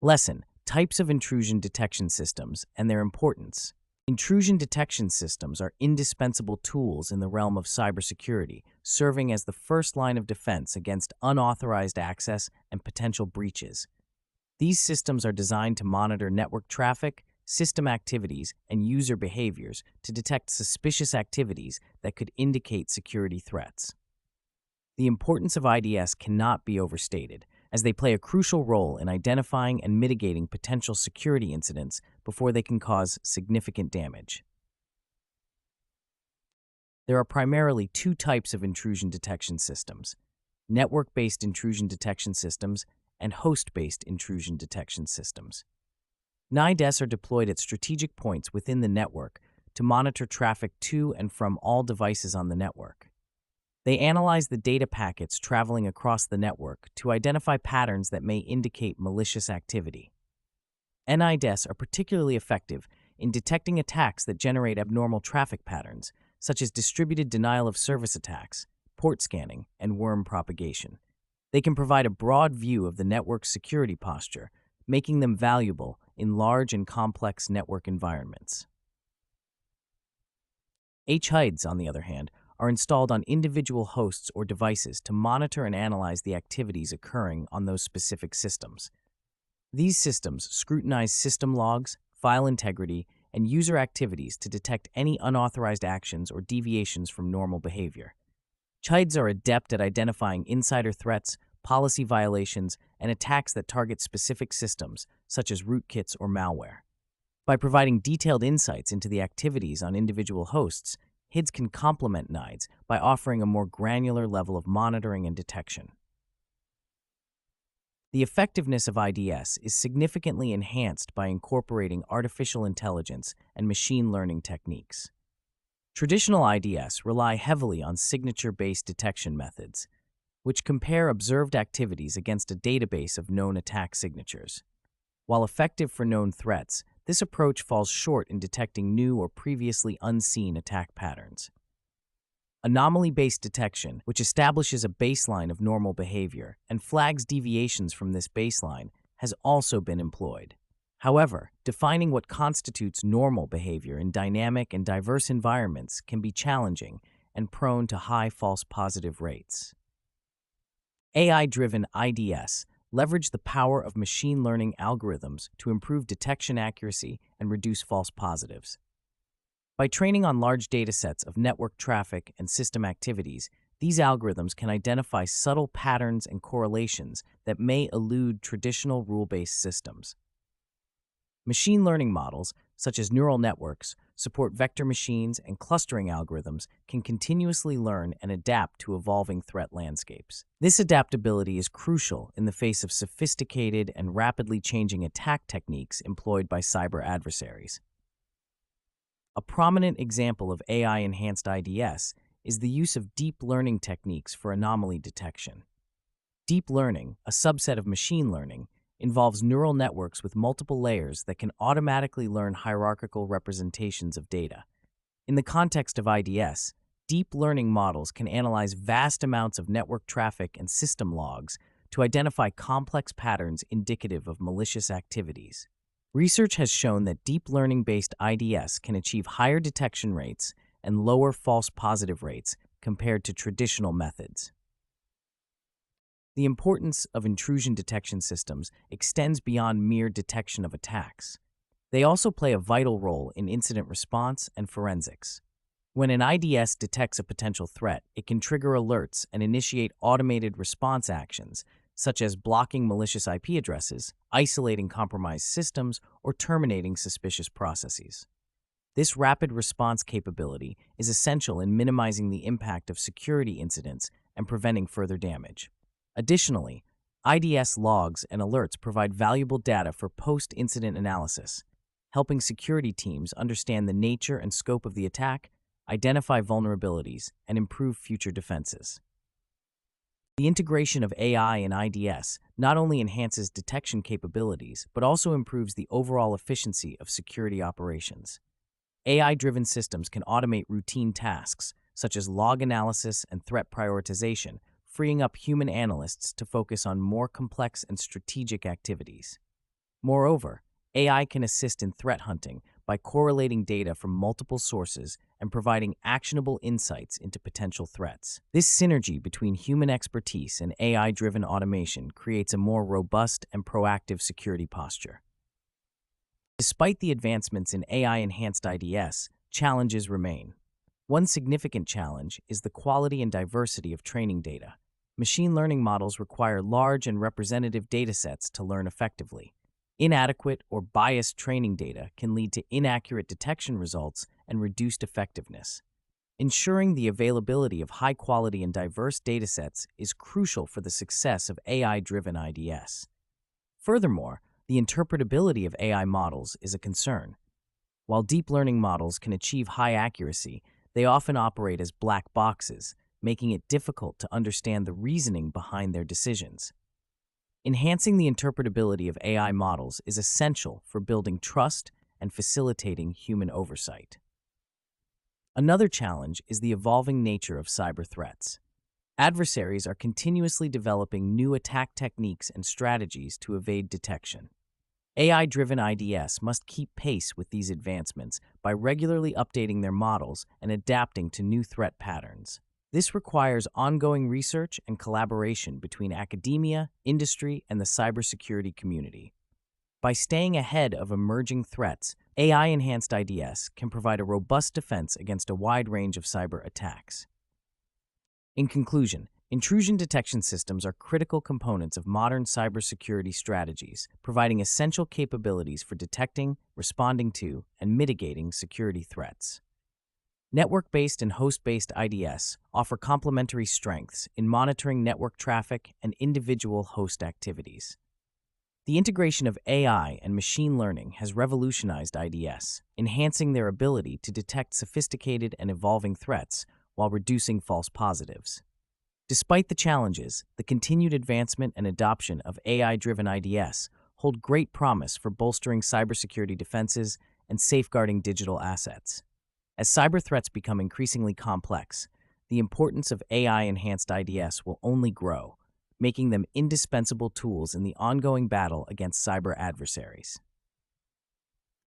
Lesson: Types of intrusion detection systems and their importance. Intrusion detection systems are indispensable tools in the realm of cybersecurity, serving as the first line of defense against unauthorized access and potential breaches. These systems are designed to monitor network traffic, system activities, and user behaviors to detect suspicious activities that could indicate security threats. The importance of IDS cannot be overstated, as they play a crucial role in identifying and mitigating potential security incidents before they can cause significant damage. There are primarily two types of intrusion detection systems: network-based intrusion detection systems and host-based intrusion detection systems. NIDS are deployed at strategic points within the network to monitor traffic to and from all devices on the network. They analyze the data packets traveling across the network to identify patterns that may indicate malicious activity. NIDS are particularly effective in detecting attacks that generate abnormal traffic patterns, such as distributed denial of service attacks, port scanning, and worm propagation. They can provide a broad view of the network's security posture, making them valuable in large and complex network environments. HIDs, on the other hand, are installed on individual hosts or devices to monitor and analyze the activities occurring on those specific systems. These systems scrutinize system logs, file integrity, and user activities to detect any unauthorized actions or deviations from normal behavior. HIDs are adept at identifying insider threats, policy violations, and attacks that target specific systems, such as rootkits or malware. By providing detailed insights into the activities on individual hosts, HIDs can complement NIDS by offering a more granular level of monitoring and detection. The effectiveness of IDS is significantly enhanced by incorporating artificial intelligence and machine learning techniques. Traditional IDS rely heavily on signature-based detection methods, which compare observed activities against a database of known attack signatures. While effective for known threats, this approach falls short in detecting new or previously unseen attack patterns. Anomaly-based detection, which establishes a baseline of normal behavior and flags deviations from this baseline, has also been employed. However, defining what constitutes normal behavior in dynamic and diverse environments can be challenging and prone to high false positive rates. AI-driven IDS leverage the power of machine learning algorithms to improve detection accuracy and reduce false positives. By training on large datasets of network traffic and system activities, these algorithms can identify subtle patterns and correlations that may elude traditional rule-based systems. Machine learning models, such as neural networks, support vector machines, and clustering algorithms can continuously learn and adapt to evolving threat landscapes. This adaptability is crucial in the face of sophisticated and rapidly changing attack techniques employed by cyber adversaries. A prominent example of AI-enhanced IDS is the use of deep learning techniques for anomaly detection. Deep learning, a subset of machine learning, involves neural networks with multiple layers that can automatically learn hierarchical representations of data. In the context of IDS, deep learning models can analyze vast amounts of network traffic and system logs to identify complex patterns indicative of malicious activities. Research has shown that deep learning-based IDS can achieve higher detection rates and lower false positive rates compared to traditional methods. The importance of intrusion detection systems extends beyond mere detection of attacks. They also play a vital role in incident response and forensics. When an IDS detects a potential threat, it can trigger alerts and initiate automated response actions, such as blocking malicious IP addresses, isolating compromised systems, or terminating suspicious processes. This rapid response capability is essential in minimizing the impact of security incidents and preventing further damage. Additionally, IDS logs and alerts provide valuable data for post-incident analysis, helping security teams understand the nature and scope of the attack, identify vulnerabilities, and improve future defenses. The integration of AI and IDS not only enhances detection capabilities, but also improves the overall efficiency of security operations. AI-driven systems can automate routine tasks, such as log analysis and threat prioritization, freeing up human analysts to focus on more complex and strategic activities. Moreover, AI can assist in threat hunting by correlating data from multiple sources and providing actionable insights into potential threats. This synergy between human expertise and AI-driven automation creates a more robust and proactive security posture. Despite the advancements in AI-enhanced IDS, challenges remain. One significant challenge is the quality and diversity of training data. Machine learning models require large and representative datasets to learn effectively. Inadequate or biased training data can lead to inaccurate detection results and reduced effectiveness. Ensuring the availability of high-quality and diverse datasets is crucial for the success of AI-driven IDS. Furthermore, the interpretability of AI models is a concern. While deep learning models can achieve high accuracy, they often operate as black boxes, making it difficult to understand the reasoning behind their decisions. Enhancing the interpretability of AI models is essential for building trust and facilitating human oversight. Another challenge is the evolving nature of cyber threats. Adversaries are continuously developing new attack techniques and strategies to evade detection. AI-driven IDS must keep pace with these advancements by regularly updating their models and adapting to new threat patterns. This requires ongoing research and collaboration between academia, industry, and the cybersecurity community. By staying ahead of emerging threats, AI-enhanced IDS can provide a robust defense against a wide range of cyber attacks. In conclusion, intrusion detection systems are critical components of modern cybersecurity strategies, providing essential capabilities for detecting, responding to, and mitigating security threats. Network-based and host-based IDS offer complementary strengths in monitoring network traffic and individual host activities. The integration of AI and machine learning has revolutionized IDS, enhancing their ability to detect sophisticated and evolving threats while reducing false positives. Despite the challenges, the continued advancement and adoption of AI-driven IDS hold great promise for bolstering cybersecurity defenses and safeguarding digital assets. As cyber threats become increasingly complex, the importance of AI-enhanced IDS will only grow, making them indispensable tools in the ongoing battle against cyber adversaries.